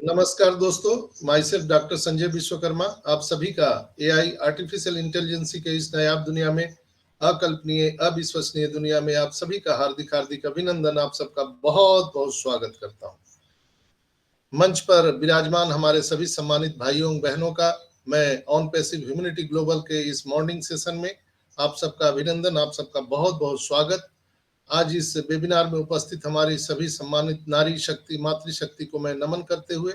नमस्कार दोस्तों, my self doctor Sanjay Vishwakarma आप सभी का एआई आर्टिफिशियल इंटेलिजेंसी के इस नायाब दुनिया में, अकल्पनीय अविश्वसनीय दुनिया में आप सभी का हार्दिक हार्दिक अभिनंदन। आप सबका बहुत बहुत स्वागत करता हूं। मंच पर विराजमान हमारे सभी सम्मानित भाइयों बहनों का मैं ऑन पैसिव ह्यूमैनिटी ग्लोबल के इस मॉर्निंग सेशन में आप सबका अभिनंदन, आप सबका बहुत बहुत स्वागत। आज इस वेबिनार में उपस्थित हमारी सभी सम्मानित नारी शक्ति मातृशक्ति को मैं नमन करते हुए,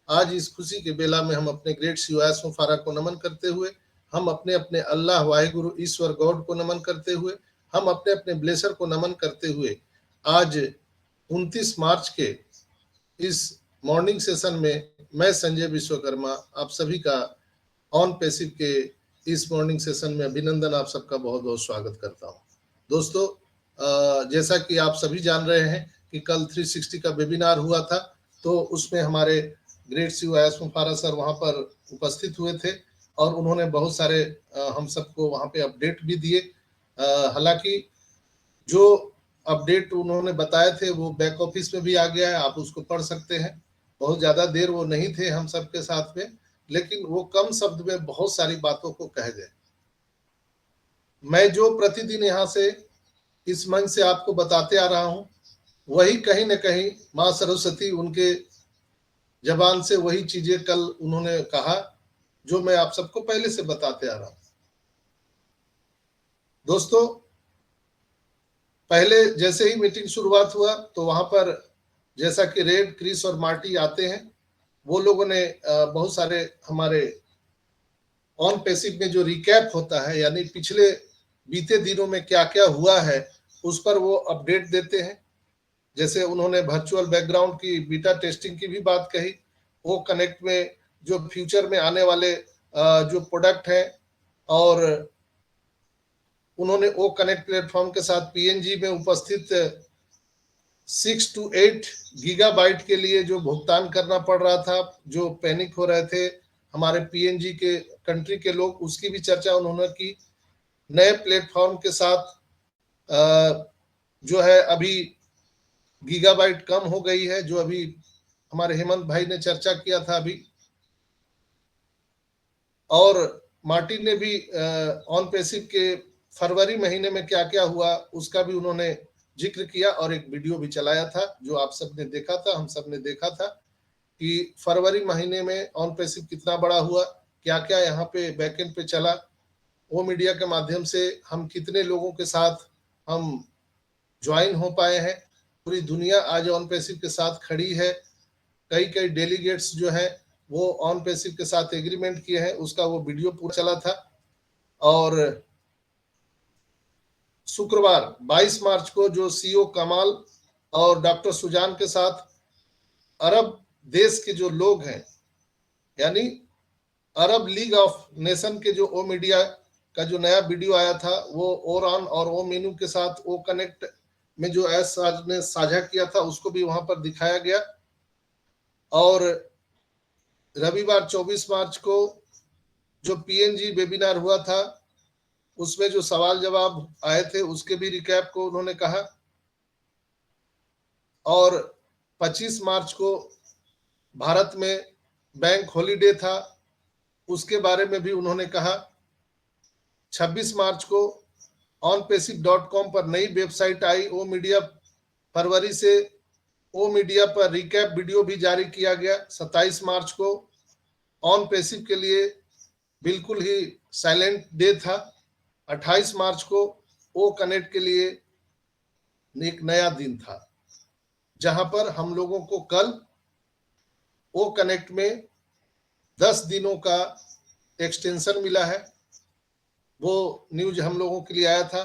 आज इस खुशी के बेला में हम अपने ग्रेट सीईओ एस मुफारा को नमन करते हुए, हम अपने अपने अल्लाह वाहिगुरु ईश्वर गॉड को नमन करते हुए, हम अपने अपने ब्लेसर को नमन करते हुए आज 29 मार्च के इस मॉर्निंग सेशन में मैं संजय विश्वकर्मा आप सभी का ऑन पैसिव के इस मॉर्निंग सेशन में अभिनंदन, आप सबका बहुत बहुत स्वागत करता हूं। दोस्तों, जैसा कि आप सभी जान रहे हैं कि कल 360 का वेबिनार हुआ था, तो उसमें हमारे ग्रेट सीईओ एस मुफारा सर वहां पर उपस्थित हुए थे और उन्होंने बहुत सारे हम सबको वहां पे अपडेट भी दिए। हालांकि जो अपडेट उन्होंने बताए थे वो बैक ऑफिस में भी आ गया है, आप उसको पढ़ सकते हैं। बहुत ज्यादा देर वो नहीं थे हम सबके साथ में, लेकिन वो कम शब्द में बहुत सारी बातों को कह गए। मैं जो प्रतिदिन यहाँ से इस मंच से आपको बताते आ रहा हूं, वही कहीं न कहीं माँ सरस्वती उनके जबान से वही चीजें कल उन्होंने कहा जो मैं आप सबको पहले से बताते आ रहा हूं। दोस्तों, पहले जैसे ही मीटिंग शुरुआत हुआ तो वहां पर जैसा कि रेड, क्रिस और मार्टी आते हैं, वो लोगों ने बहुत सारे हमारे ऑन पैसिव में जो रिकैप होता है, यानी पिछले बीते दिनों में क्या क्या हुआ है, उस पर वो अपडेट देते हैं। जैसे उन्होंने वर्चुअल बैकग्राउंड की बीटा टेस्टिंग की भी बात कही, वो कनेक्ट में जो फ्यूचर में आने वाले जो प्रोडक्ट हैं, और उन्होंने वो कनेक्ट प्लेटफॉर्म के साथ पीएनजी में उपस्थित 6 to 8 गीगाबाइट के लिए जो भुगतान करना पड़ रहा था, जो पैनिक हो रहे थे हमारे पीएनजी के कंट्री के लोग, उसकी भी चर्चा उन्होंने की। नए प्लेटफॉर्म के साथ जो है अभी गीगाबाइट कम हो गई है, जो अभी हमारे हेमंत भाई ने चर्चा किया था अभी, और मार्टिन ने भी ऑन पैसिव के फरवरी महीने में क्या क्या हुआ उसका भी उन्होंने जिक्र किया और एक वीडियो भी चलाया था जो आप सबने देखा था, हम सब ने देखा था कि फरवरी महीने में ऑन पैसिव कितना बड़ा हुआ, क्या क्या यहाँ पे बैकएंड पे चला, वो मीडिया के माध्यम से हम कितने लोगों के साथ हम ज्वाइन हो पाए हैं। पूरी दुनिया आज ऑन पैसिव के साथ खड़ी है। कई कई डेलीगेट्स जो है वो ऑन पैसिव के साथ एग्रीमेंट किए हैं, उसका वो वीडियो पूरा चला था। और शुक्रवार 22 मार्च को जो सीईओ कमाल और डॉक्टर सुजान के साथ अरब देश के जो लोग हैं, यानी अरब लीग ऑफ नेशन के जो ओ मीडिया का जो नया वीडियो आया था, वो ओरान और ओ मीनू के साथ ओ कनेक्ट में जो एस ने साझा किया था, उसको भी वहां पर दिखाया गया। और रविवार 24 मार्च को जो पीएनजी वेबिनार हुआ था, उसमें जो सवाल जवाब आए थे उसके भी रिकैप को उन्होंने कहा। और 25 मार्च को भारत में बैंक हॉलीडे था, उसके बारे में भी उन्होंने कहा। 26 मार्च को onpassive.com पर नई वेबसाइट आई ओ मीडिया, फरवरी से ओ मीडिया पर रिकैप वीडियो भी जारी किया गया। 27 मार्च को ऑन पैसिव के लिए बिल्कुल ही साइलेंट डे था। 28 मार्च को ओ कनेक्ट के लिए एक नया दिन था, जहां पर हम लोगों को कल ओ कनेक्ट में 10 दिनों का एक्सटेंशन मिला है। वो न्यूज हम लोगों के लिए आया था।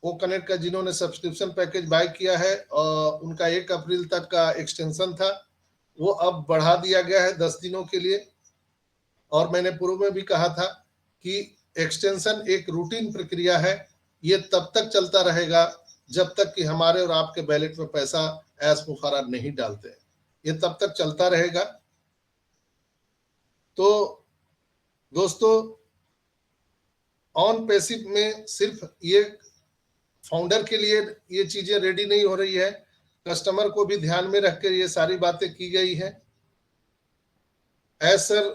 ओ कनेक्ट का जिन्होंने सब्सक्रिप्शन पैकेज बाय किया है और उनका 1 अप्रैल तक का एक्सटेंशन था, वो अब बढ़ा दिया गया है 10 दिनों के लिए। और मैंने पूर्व में भी कहा था कि एक्सटेंशन एक रूटीन प्रक्रिया है, ये तब तक चलता रहेगा जब तक कि हमारे और आपके बैलेट में पैसा एस मुफारा नहीं डालते, ये तब तक चलता रहेगा। तो दोस्तों, ऑन पैसिव में सिर्फ ये फाउंडर के लिए ये चीजें रेडी नहीं हो रही है, कस्टमर को भी ध्यान में रखकर ये सारी बातें की गई है। सर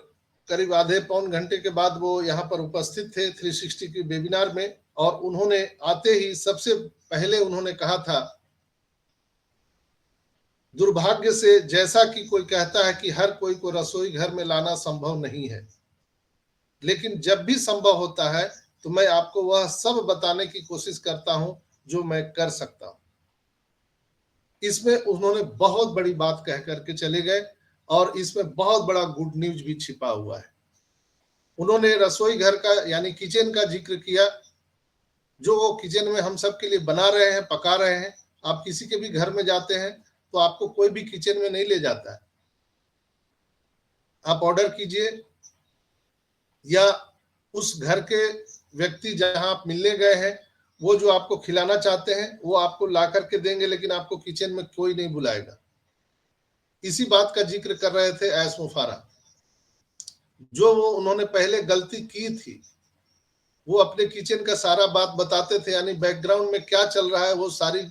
करीब आधे पौन घंटे के बाद वो यहाँ पर उपस्थित थे 360 की वेबिनार में, और उन्होंने आते ही सबसे पहले उन्होंने कहा था, दुर्भाग्य से जैसा कि कोई कहता है कि हर कोई को रसोई घर में लाना संभव नहीं है, लेकिन जब भी संभव होता है तो मैं आपको वह सब बताने की कोशिश करता हूं जो मैं कर सकता हूं। इसमें उन्होंने बहुत बड़ी बात कह करके चले गए, और इसमें बहुत बड़ा गुड न्यूज भी छिपा हुआ है। उन्होंने रसोई घर का यानी किचन का जिक्र किया, जो वो किचन में हम सब के लिए बना रहे हैं, पका रहे हैं। आप किसी के भी घर में जाते हैं तो आपको कोई भी किचन में नहीं ले जाता है। आप ऑर्डर कीजिए, या उस घर के व्यक्ति जहां आप मिलने गए हैं, वो जो आपको खिलाना चाहते हैं वो आपको ला करके देंगे, लेकिन आपको किचन में कोई नहीं बुलाएगा। इसी बात का जिक्र कर रहे थे ऐस मुफारा। जो वो उन्होंने पहले गलती की थी, वो अपने किचन का सारा बात बताते थे, यानी बैकग्राउंड में क्या चल रहा है वो सारी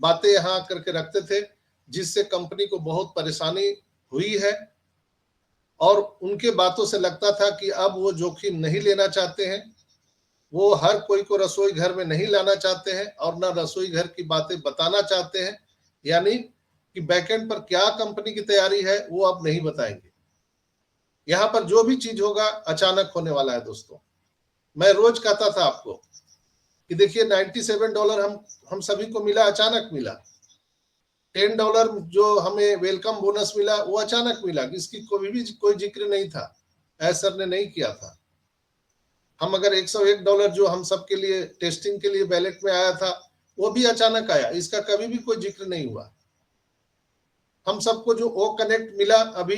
बातें यहाँ करके रखते थे, जिससे कंपनी को बहुत परेशानी हुई है। और उनके बातों से लगता था कि अब वो जोखिम नहीं लेना चाहते हैं, वो हर कोई को रसोई घर में नहीं लाना चाहते हैं, और ना रसोई घर की बातें बताना चाहते हैं, यानी कि बैकएंड पर क्या कंपनी की तैयारी है वो अब नहीं बताएंगे। यहाँ पर जो भी चीज होगा अचानक होने वाला है दोस्तों। मैं रोज कहता था आपको कि देखिए $97 हम सभी को मिला, अचानक मिला। $10 जो हमें वेलकम बोनस मिला वो अचानक मिला, इसकी कोई जिक्र नहीं था, सर ने नहीं किया था। हम अगर $101 जो हम सब के लिए टेस्टिंग के लिए बैलेट में आया था वो भी अचानक आया, इसका कभी भी कोई जिक्र नहीं हुआ। हम सबको जो ओ कनेक्ट मिला अभी,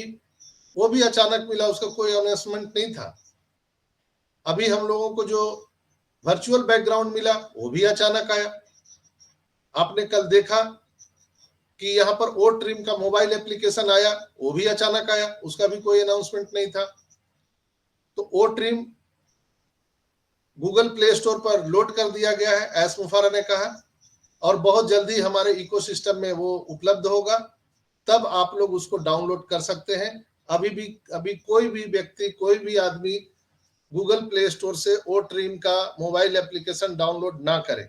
वो भी अचानक मिला, उसका कोई अनाउंसमेंट नहीं था। अभी हम लोगों को जो वर्चुअल बैकग्राउंड मिला वो भी अचानक आया। आपने कल देखा कि यहाँ पर ओ ट्रिम का मोबाइल एप्लीकेशन आया, वो भी अचानक आया, उसका भी कोई अनाउंसमेंट नहीं था। तो ओ ट्रिम गूगल प्ले स्टोर पर लोड कर दिया गया है, एस मुफारा ने कहा, और बहुत जल्दी हमारे इकोसिस्टम में वो उपलब्ध होगा, तब आप लोग उसको डाउनलोड कर सकते हैं। अभी कोई भी व्यक्ति, कोई भी आदमी गूगल प्ले स्टोर से ओ ट्रिम का मोबाइल एप्लीकेशन डाउनलोड ना करें।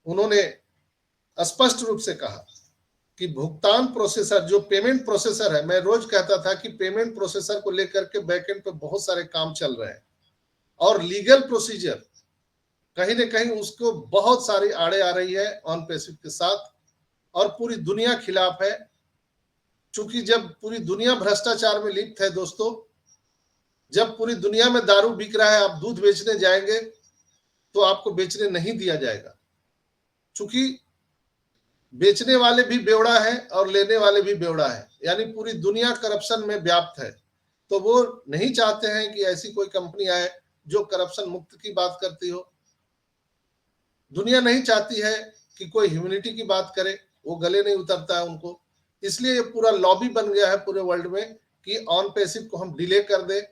उन्होंने स्पष्ट रूप से कहा कि भुगतान प्रोसेसर, जो पेमेंट प्रोसेसर है, मैं रोज कहता था कि पेमेंट प्रोसेसर को लेकर के बैकएंड पे बहुत सारे काम चल रहे हैं, और लीगल प्रोसीजर कहीं ना कहीं उसको बहुत सारी आड़े आ रही है ऑन पैसिव के साथ, और पूरी दुनिया खिलाफ है। चूंकि जब पूरी दुनिया भ्रष्टाचार में लिप्त है दोस्तों, जब पूरी दुनिया में दारू बिक रहा है, आप दूध बेचने जाएंगे तो आपको बेचने नहीं दिया जाएगा, चूंकि बेचने वाले भी बेवड़ा है और लेने वाले भी बेवड़ा है, यानी पूरी दुनिया करप्शन में व्याप्त है। तो वो नहीं चाहते हैं कि ऐसी कोई कंपनी आए जो करप्शन मुक्त की बात करती हो। दुनिया नहीं चाहती है कि कोई ह्यूमैनिटी की बात करे, वो गले नहीं उतरता है उनको। इसलिए ये पूरा लॉबी बन गया है पूरे वर्ल्ड में कि ऑन पैसिव को हम डिले कर दे,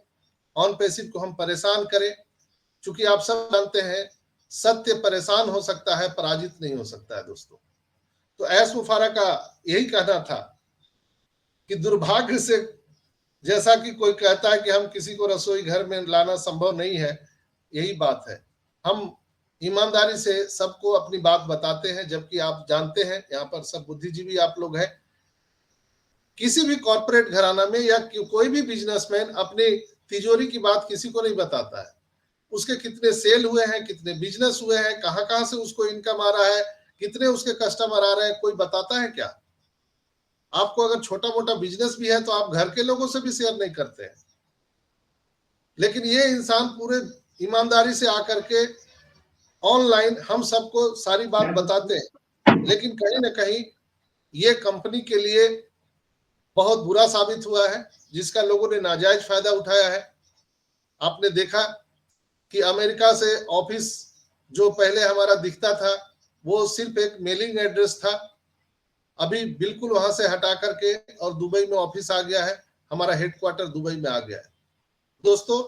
ऑन पैसिव को हम परेशान करें। चूंकि आप सब जानते हैं सत्य परेशान हो सकता है, पराजित नहीं हो सकता है दोस्तों। तो एस मुफारा का यही कहना था कि दुर्भाग्य से जैसा कि कोई कहता है कि हम किसी को रसोई घर में लाना संभव नहीं है, यही बात है। हम ईमानदारी से सबको अपनी बात बताते हैं, जबकि आप जानते हैं यहाँ पर सब बुद्धिजीवी आप लोग हैं। किसी भी कॉर्पोरेट घराना में या कोई भी बिजनेसमैन अपनी तिजोरी की बात किसी को नहीं बताता है। उसके कितने सेल हुए हैं, कितने बिजनेस हुए हैं, कहां से उसको इनकम आ रहा है, कितने उसके कस्टमर आ रहे हैं, कोई बताता है क्या? आपको अगर छोटा मोटा बिजनेस भी है तो आप घर के लोगों से भी शेयर नहीं करते हैं। लेकिन ये इंसान पूरे ईमानदारी से आकर के ऑनलाइन हम सबको सारी बात बताते हैं, लेकिन कहीं ना कहीं ये कंपनी के लिए बहुत बुरा साबित हुआ है, जिसका लोगों ने नाजायज फायदा उठाया है। आपने देखा कि अमेरिका से ऑफिस जो पहले हमारा दिखता था वो सिर्फ एक मेलिंग एड्रेस था, अभी बिल्कुल वहां से हटा करके और दुबई में ऑफिस आ गया है, हमारा हेडक्वार्टर दुबई में आ गया है। दोस्तों,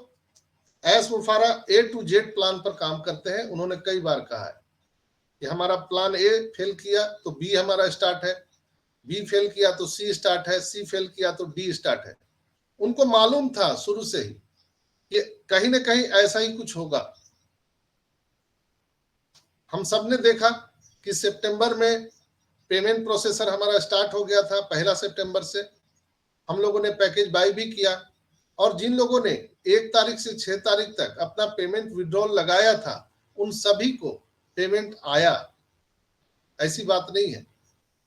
एस मुफारा A to Z प्लान पर काम करते हैं। उन्होंने कई बार कहा है कि हमारा प्लान ए फेल किया तो बी हमारा स्टार्ट है, बी फेल किया तो सी स्टार्ट है, सी फेल किया तो डी स्टार्ट है। उनको मालूम था शुरू से ही कि कहीं ना कहीं ऐसा ही कुछ होगा। हम सब ने देखा कि सितंबर में पेमेंट प्रोसेसर हमारा स्टार्ट हो गया था, 1 सितंबर से हम लोगों ने पैकेज बाय भी किया, और जिन लोगों ने 1 तारीख से 6 तारीख तक अपना पेमेंट विड्रॉल लगाया था उन सभी को पेमेंट आया, ऐसी बात नहीं है।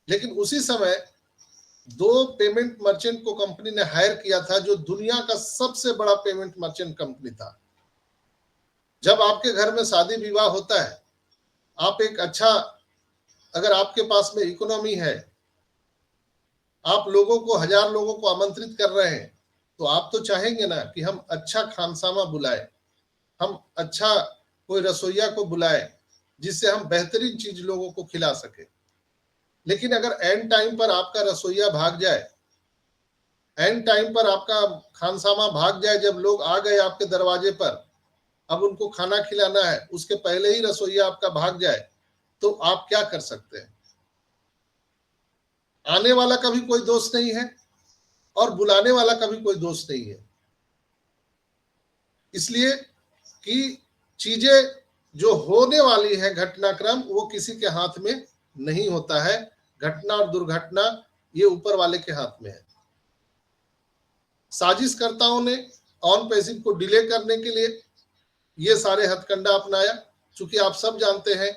लेकिन उसी समय 2 पेमेंट मर्चेंट को कंपनी ने हायर किया था जो दुनिया का सबसे बड़ा पेमेंट मर्चेंट कंपनी था। जब आपके घर में शादी विवाह होता है, आप एक अच्छा, अगर आपके पास में इकोनॉमी है, आप लोगों को 1000 लोगों को आमंत्रित कर रहे हैं, तो आप तो चाहेंगे ना कि हम अच्छा खानसामा बुलाए, हम अच्छा कोई रसोइया को बुलाए जिससे हम बेहतरीन चीज लोगों को खिला सके। लेकिन अगर एंड टाइम पर आपका रसोइया भाग जाए, एंड टाइम पर आपका खानसामा भाग जाए, जब लोग आ गए आपके दरवाजे पर, अब उनको खाना खिलाना है, उसके पहले ही रसोइया आपका भाग जाए, तो आप क्या कर सकते हैं? आने वाला का भी कोई दोष नहीं है और बुलाने वाला का भी कोई दोष नहीं है। इसलिए कि चीजें जो होने वाली है, घटनाक्रम, वो किसी के हाथ में नहीं होता है। घटना और दुर्घटना ये ऊपर वाले के हाथ में है। साजिशकर्ताओं ने ऑन पैसिव को डिले करने के लिए ये सारे हथकंडा अपनाया। चूंकि आप सब जानते हैं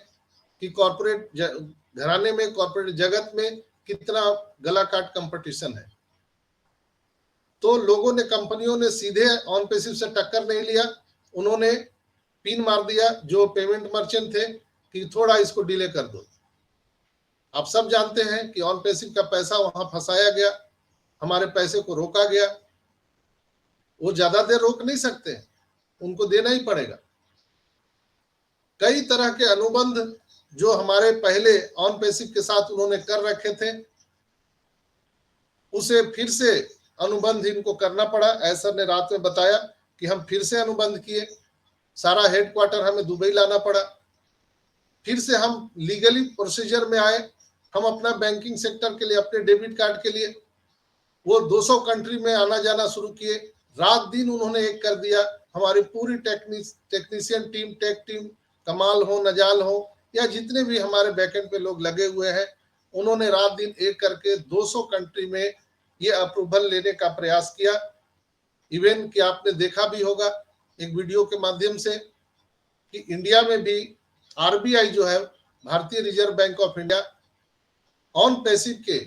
कि कॉर्पोरेट घराने में, कॉर्पोरेट जगत में कितना गला काट कंपटीशन है, तो लोगों ने, कंपनियों ने सीधे ऑन पैसिव से टक्कर नहीं लिया, उन्होंने पिन मार दिया जो पेमेंट मर्चेंट थे कि थोड़ा इसको डिले कर दो। आप सब जानते हैं कि ऑन पैसिव का पैसा वहां फंसाया गया, हमारे पैसे को रोका गया। वो ज्यादा देर रोक नहीं सकते, उनको देना ही पड़ेगा। कई तरह के अनुबंध जो हमारे पहले ऑन पैसिव के साथ उन्होंने कर रखे थे, उसे फिर से अनुबंध इनको करना पड़ा। ऐसा ने रात में बताया कि हम फिर से अनुबंध किए, सारा हेडक्वार्टर हमें दुबई लाना पड़ा, फिर से हम लीगली प्रोसीजर में आए। हम अपना बैंकिंग सेक्टर के लिए, अपने डेबिट कार्ड के लिए वो 200 कंट्री में आना जाना शुरू किए। रात दिन उन्होंने एक कर दिया। हमारी पूरी टेक्नीशियन टीम, टेक टीम, कमाल हो, नजाल हो, या जितने भी हमारे बैकएंड पे लोग लगे हुए हैं, उन्होंने रात दिन एक करके 200 कंट्री में ये अप्रूवल लेने का प्रयास किया। इवन कि आपने देखा भी होगा एक वीडियो के माध्यम से कि इंडिया में भी आरबीआई जो है, भारतीय reserve bank of India, on passive के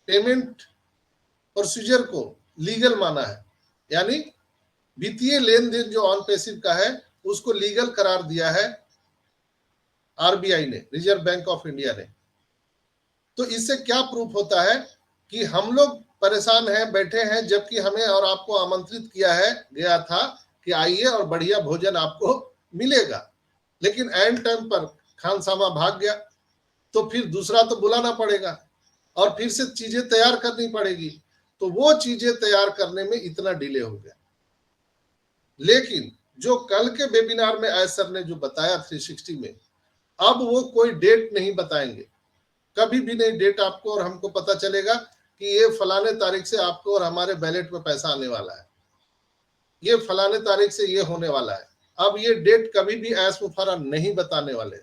पेमेंट प्रोसीजर को लीगल माना है। यानी वित्तीय लेन देन जो ऑन पैसिव का है उसको लीगल करार दिया है आरबीआई ने, रिजर्व बैंक ऑफ इंडिया ने। तो इससे क्या प्रूफ होता है कि हम लोग परेशान हैं, बैठे हैं, जबकि हमें और आपको आमंत्रित किया है गया था कि आइए और बढ़िया भोजन आपको मिलेगा। लेकिन एंड टाइम पर खानसामा भाग गया, तो फिर दूसरा तो बुलाना पड़ेगा और फिर से चीजें तैयार करनी पड़ेगी। तो वो चीजें तैयार करने में इतना डिले हो गया। लेकिन जो कल के वेबिनार में आय सर ने जो बताया 360 में, अब वो कोई डेट नहीं बताएंगे, कभी भी नहीं डेट आपको और हमको पता चलेगा कि ये फलाने तारीख से आपको और हमारे बैलेट में पैसा आने वाला है, ये फलाने तारीख से ये होने वाला है। अब ये डेट कभी भी ऐस मुफारा नहीं बताने वाले।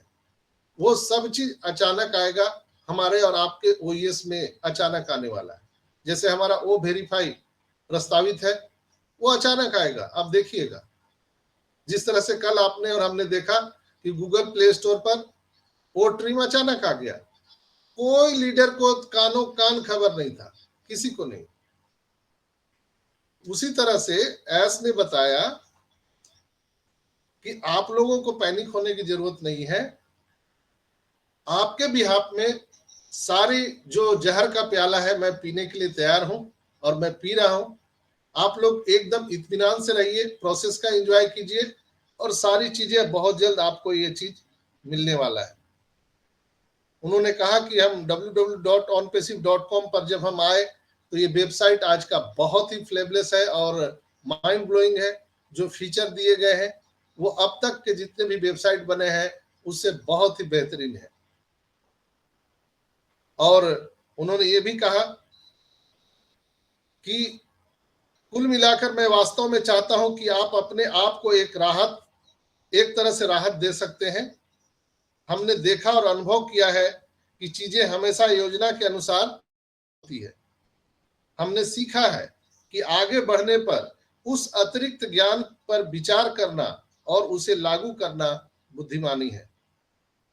वो सब चीज अचानक आएगा, हमारे और आपके ओईएस में अचानक आने वाला है। जैसे हमारा ओ वेरीफाई प्रस्तावित है, वो अचानक आएगा, आप देखिएगा। जिस तरह से कल आपने और हमने देखा कि गूगल प्ले स्टोर पर वो ट्रीम अचानक आ गया, कोई लीडर को कानों कान खबर नहीं था, किसी को नहीं। उसी तरह से एस ने बताया कि आप लोगों को पैनिक होने की जरूरत नहीं है, आपके बिहाफ में सारी जो जहर का प्याला है मैं पीने के लिए तैयार हूं और मैं पी रहा हूं। आप लोग एकदम इत्मीनान से रहिए, प्रोसेस का एंजॉय कीजिए और सारी चीजें बहुत जल्द आपको ये चीज मिलने वाला है। उन्होंने कहा कि हम www.onpassive.com पर जब हम आए तो ये वेबसाइट आज का बहुत ही फ्लेबलेस है और माइंड ब्लोइंग है। जो फीचर दिए गए हैं वो अब तक के जितने भी वेबसाइट बने हैं उससे बहुत ही बेहतरीन है। और उन्होंने ये भी कहा कि कुल मिलाकर मैं वास्तव में चाहता हूं कि आप अपने आप को एक तरह से राहत दे सकते हैं। हमने देखा और अनुभव किया है कि चीजें हमेशा योजना के अनुसार होती है। हमने सीखा है कि आगे बढ़ने पर उस अतिरिक्त ज्ञान पर विचार करना और उसे लागू करना बुद्धिमानी है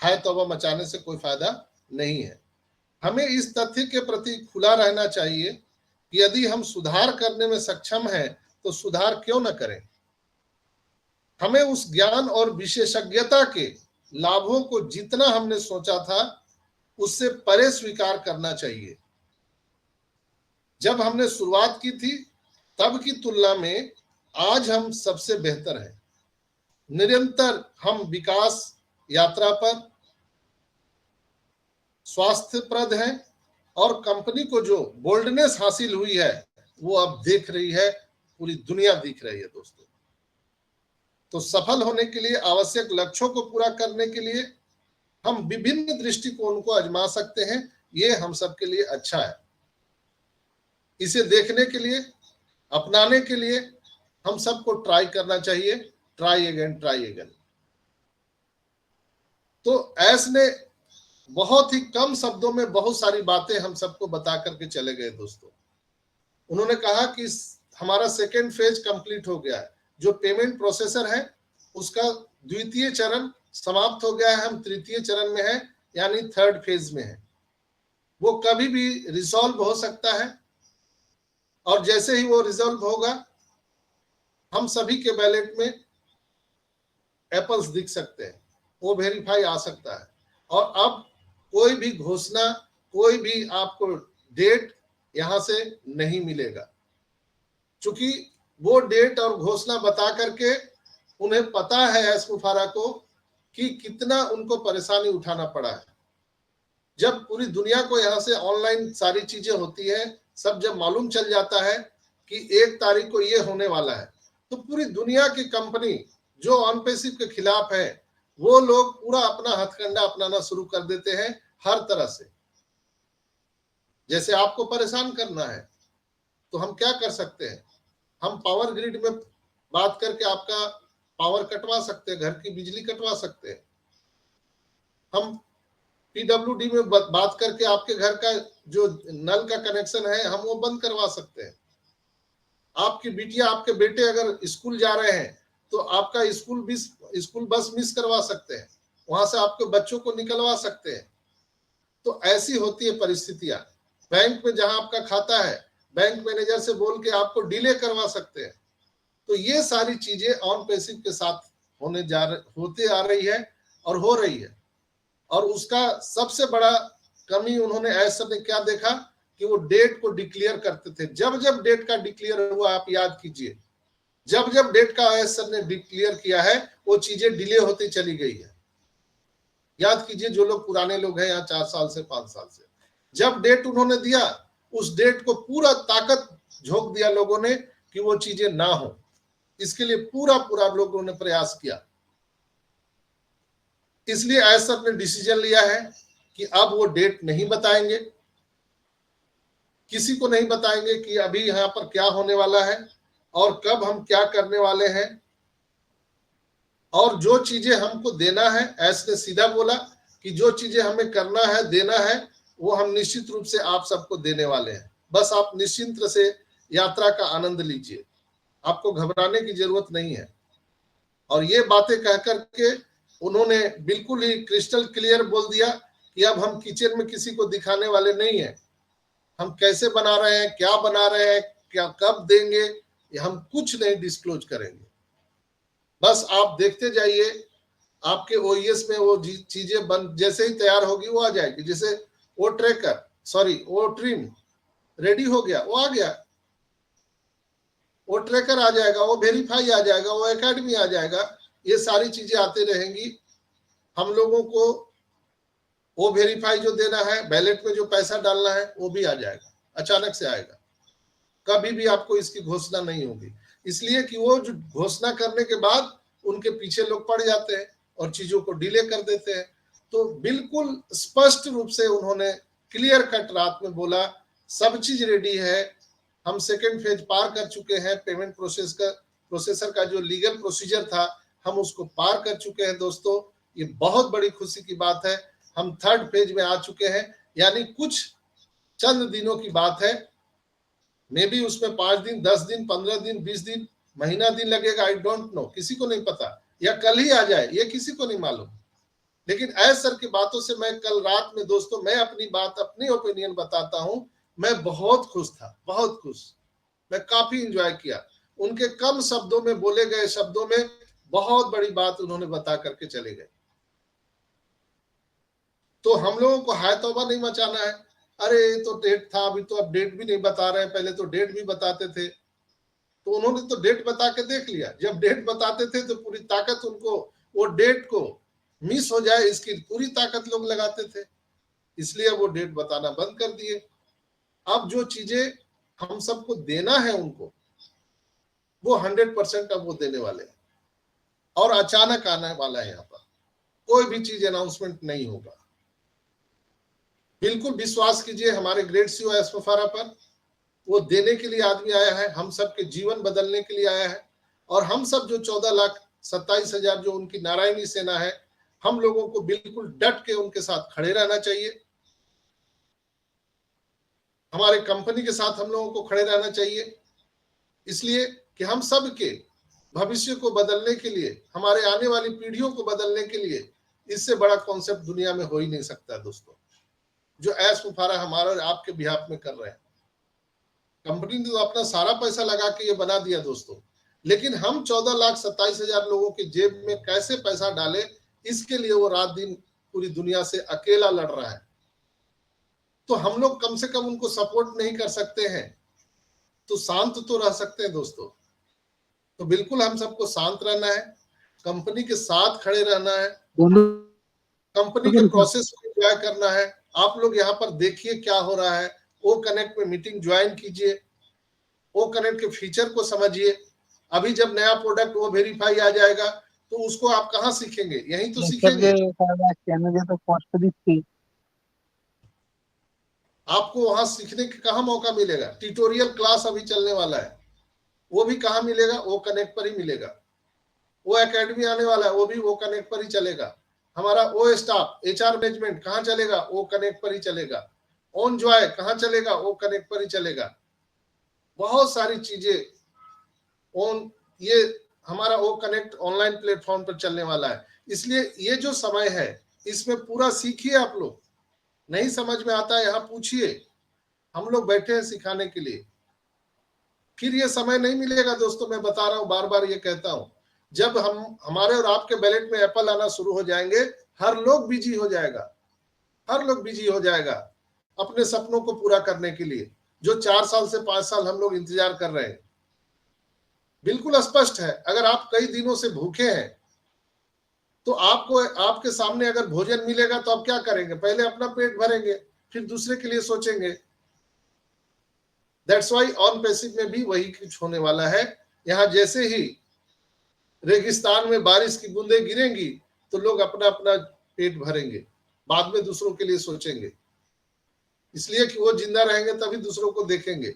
तौबा मचाने से कोई फायदा नहीं है। हमें इस तथ्य के प्रति खुला रहना चाहिए कि यदि हम सुधार करने में सक्षम हैं तो सुधार क्यों न करें। हमें उस ज्ञान और विशेषज्ञता के लाभों को जितना हमने सोचा था उससे परे स्वीकार करना चाहिए। जब हमने शुरुआत की थी तब की तुलना में आज हम सबसे बेहतर हैं। निरंतर हम विकास यात्रा पर स्वास्थ्यप्रद है और कंपनी को जो बोल्डनेस हासिल हुई है वो अब देख रही है, पूरी दुनिया दिख रही है दोस्तों। तो सफल होने के लिए आवश्यक लक्ष्यों को पूरा करने के लिए हम विभिन्न दृष्टिकोण को आजमा सकते हैं। ये हम सबके लिए अच्छा है। इसे देखने के लिए, अपनाने के लिए हम सबको ट्राई करना चाहिए। Try again. तो ऐस ने बहुत ही कम शब्दों में बहुत सारी बातें हम सबको बता करके चले गए दोस्तों। उन्होंने कहा कि हमारा सेकेंड फेज कंप्लीट हो गया है। जो पेमेंट प्रोसेसर है उसका द्वितीय चरण समाप्त हो गया है। हम तृतीय चरण में है, यानी थर्ड फेज में है। वो कभी भी रिजॉल्व हो सकता है और जैसे ही वो रिजॉल्व होगा हम सभी के बैलेट में एप्पल्स दिख सकते हैं, वो वेरीफाई आ सकता है। और अब कोई भी घोषणा, कोई भी आपको डेट यहां से नहीं मिलेगा, क्योंकि वो डेट और घोषणा बता करके उन्हें पता है एस मुफारा को कि कितना उनको परेशानी उठाना पड़ा है। जब पूरी दुनिया को यहाँ से ऑनलाइन सारी चीजें होती है, सब जब मालूम चल जाता है कि 1 तारीख को ये होने वाला है, तो पूरी दुनिया की कंपनी जो ऑन पैसिव के खिलाफ है वो लोग पूरा अपना हथकंडा अपनाना शुरू कर देते हैं हर तरह से। जैसे आपको परेशान करना है तो हम क्या कर सकते हैं, हम पावर ग्रिड में बात करके आपका पावर कटवा सकते हैं, घर की बिजली कटवा सकते हैं। हम पीडब्ल्यूडी में बात करके आपके घर का जो नल का कनेक्शन है हम वो बंद करवा सकते हैं। आपकी बिटिया, आपके बेटे अगर स्कूल जा रहे हैं तो आपका स्कूल बस मिस करवा सकते हैं, वहां से आपके बच्चों को निकलवा सकते हैं। तो ऐसी होती है परिस्थितियां। बैंक में जहां आपका खाता है, बैंक मैनेजर से बोल के आपको डिले करवा सकते हैं। तो ये सारी चीजें ऑन पैसिव के साथ होते आ रही है और हो रही है। और उसका सबसे बड़ा कमी उन्होंने ऐसा ने क्या देखा कि वो डेट को डिक्लेयर करते थे। जब जब डेट का डिक्लेयर हुआ, आप याद कीजिए, जब जब डेट का सर ने डिक्लेयर किया है वो चीजें डिले होती चली गई है। याद कीजिए, जो लोग पुराने लोग हैं यहाँ 4 साल से 5 साल से, जब डेट उन्होंने दिया उस डेट को पूरा ताकत झोंक दिया लोगों ने कि वो चीजें ना हो। इसके लिए पूरा लोगों ने प्रयास किया। इसलिए ऐसर ने डिसीजन लिया है कि अब वो डेट नहीं बताएंगे, किसी को नहीं बताएंगे कि अभी यहाँ पर क्या होने वाला है और कब हम क्या करने वाले हैं। और जो चीजें हमको देना है, ऐस ने सीधा बोला कि जो चीजें हमें करना है, देना है, वो हम निश्चित रूप से आप सबको देने वाले हैं। बस आप निश्चिंत से यात्रा का आनंद लीजिए, आपको घबराने की जरूरत नहीं है। और ये बातें कह करके उन्होंने बिल्कुल ही क्रिस्टल क्लियर बोल दिया कि अब हम किचन में किसी को दिखाने वाले नहीं है। हम कैसे बना रहे हैं, क्या बना रहे हैं, क्या कब देंगे, ये हम कुछ नहीं डिस्क्लोज करेंगे। बस आप देखते जाइए, आपके ओईएस में वो चीजें बन जैसे ही तैयार होगी वो आ जाएगी। जैसे वो वो ट्रिम रेडी हो गया, वो आ गया, वो ट्रैकर आ जाएगा, वो वेरीफाई आ जाएगा, वो एकेडमी आ जाएगा। ये सारी चीजें आती रहेंगी। हम लोगों को वो वेरीफाई जो देना है, बैलेट में जो पैसा डालना है वो भी आ जाएगा, अचानक से आएगा। कभी भी आपको इसकी घोषणा नहीं होगी, इसलिए कि वो जो घोषणा करने के बाद उनके पीछे लोग पड़ जाते हैं और चीजों को डिले कर देते हैं। तो बिल्कुल स्पष्ट रूप से उन्होंने क्लियर कट रात में बोला, सब चीज रेडी है, हम सेकेंड फेज पार कर चुके हैं। पेमेंट प्रोसेसर का जो लीगल प्रोसीजर था हम उसको पार कर चुके हैं दोस्तों। ये बहुत बड़ी खुशी की बात है। हम थर्ड फेज में आ चुके हैं, यानी कुछ चंद दिनों की बात है। मे बी उसमें 5 दिन, 10 दिन, 15 दिन, 20 दिन, महीना दिन लगेगा, आई डोंट नो, किसी को नहीं पता, या कल ही आ जाए ये किसी को नहीं मालूम। लेकिन ऐस सर की बातों से मैं कल रात में दोस्तों, मैं अपनी बात, अपनी ओपिनियन बताता हूं, मैं बहुत खुश था, बहुत खुश। मैं काफी इंजॉय किया। उनके कम शब्दों में, बोले गए शब्दों में बहुत बड़ी बात उन्होंने बता करके चले गए। तो हम लोगों को हाय तौबा नहीं मचाना है। अरे तो डेट था, अभी तो अब डेट भी नहीं बता रहे हैं, पहले तो डेट भी बताते थे। तो उन्होंने तो डेट बता के देख लिया। जब डेट बताते थे तो पूरी ताकत उनको वो डेट को मिस हो जाए इसकी पूरी ताकत लोग लगाते थे, इसलिए वो डेट बताना बंद कर दिए। अब जो चीजें हम सबको देना है उनको, वो 100% अब वो देने वाले हैं, और अचानक आने वाला है। यहाँ पर कोई भी चीज अनाउंसमेंट नहीं होगा। बिल्कुल विश्वास कीजिए हमारे ग्रेट सीओ एसफारा पर। वो देने के लिए आदमी आया है, हम सबके जीवन बदलने के लिए आया है। और हम सब जो 14,27,000 जो उनकी नारायणी सेना है, हम लोगों को बिल्कुल डट के उनके साथ खड़े रहना चाहिए। हमारे कंपनी के साथ हम लोगों को खड़े रहना चाहिए, इसलिए कि हम सब के भविष्य को बदलने के लिए, हमारे आने वाली पीढ़ियों को बदलने के लिए इससे बड़ा कॉन्सेप्ट दुनिया में हो ही नहीं सकता दोस्तों, जो एसफारा हमारा और आपके बिहाफ में कर रहे हैं। कंपनी ने तो अपना सारा पैसा लगा के ये बना दिया दोस्तों, लेकिन हम 14,27,000 लोगों के जेब में कैसे पैसा डाले, इसके लिए वो रात दिन पूरी दुनिया से अकेला लड़ रहा है। तो हम लोग कम से कम उनको सपोर्ट नहीं कर सकते हैं तो शांत तो रह सकते हैं दोस्तों। तो बिल्कुल हम सबको शांत रहना है, कंपनी के साथ खड़े रहना है, कंपनी के प्रोसेस को एंजॉय करना है। आप लोग यहाँ पर देखिए क्या हो रहा है, ओ कनेक्ट में मीटिंग ज्वाइन कीजिए, ओ कनेक्ट के फीचर को समझिए। अभी जब नया प्रोडक्ट वो वेरीफाई आ जाएगा तो उसको आप कहाँ सीखेंगे, यहीं तो सीखेंगे। आपको वहां सीखने का कहाँ मौका मिलेगा। ट्यूटोरियल क्लास अभी चलने वाला है, वो भी कहाँ मिलेगा, वो कनेक्ट पर ही मिलेगा। वो एकेडमी आने वाला है, वो भी वो कनेक्ट पर ही चलेगा। हमारा ओ स्टाफ एचआर मैनेजमेंट कहाँ चलेगा, वो कनेक्ट पर ही चलेगा। ऑन जॉय कहाँ चलेगा, वो कनेक्ट पर ही चलेगा। बहुत सारी चीजें ऑन ये हमारा वो कनेक्ट ऑनलाइन प्लेटफॉर्म पर चलने वाला है। इसलिए ये जो समय है इसमें पूरा सीखिए। आप लोग नहीं समझ में आता है यहाँ पूछिए, हम लोग बैठे हैं सिखाने के लिए। फिर ये समय नहीं मिलेगा दोस्तों, मैं बता रहा हूँ, बार बार ये कहता हूँ, जब हम हमारे और आपके बैलेट में एप्पल आना शुरू हो जाएंगे, हर लोग बिजी हो जाएगा, हर लोग बिजी हो जाएगा अपने सपनों को पूरा करने के लिए, जो 4 साल से 5 साल हम लोग इंतजार कर रहे हैं। बिल्कुल स्पष्ट है, अगर आप कई दिनों से भूखे हैं तो आपको आपके सामने अगर भोजन मिलेगा तो आप क्या करेंगे, पहले अपना पेट भरेंगे, फिर दूसरे के लिए सोचेंगे। दैट्स वाई ऑन पैसिव में भी वही कुछ होने वाला है। यहाँ जैसे ही रेगिस्तान में बारिश की बूंदें गिरेंगी तो लोग अपना अपना पेट भरेंगे, बाद में दूसरों के लिए सोचेंगे, इसलिए कि वो जिंदा रहेंगे तभी दूसरों को देखेंगे।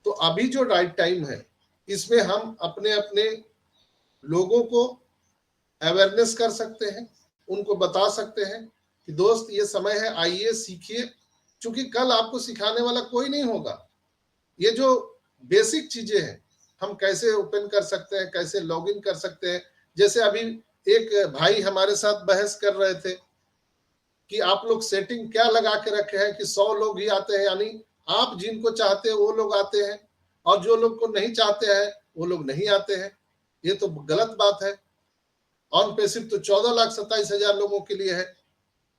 तो अभी जो राइट टाइम है इसमें हम अपने अपने लोगों को अवेयरनेस कर सकते हैं, उनको बता सकते हैं कि दोस्त ये समय है, आइए सीखिए। क्योंकि कल आपको सिखाने वाला कोई नहीं होगा। ये जो बेसिक चीजें हैं, हम कैसे ओपन कर सकते हैं, कैसे लॉगिन कर सकते हैं। जैसे अभी एक भाई हमारे साथ बहस कर रहे थे कि आप लोग सेटिंग क्या लगा के रखे हैं कि 100 लोग ही आते हैं, यानी आप जिनको चाहते हैं वो लोग आते हैं और जो लोग को नहीं चाहते हैं वो लोग नहीं आते हैं। ये तो गलत बात है। ऑन पैसिव तो 14,27,000 लोगों के लिए है,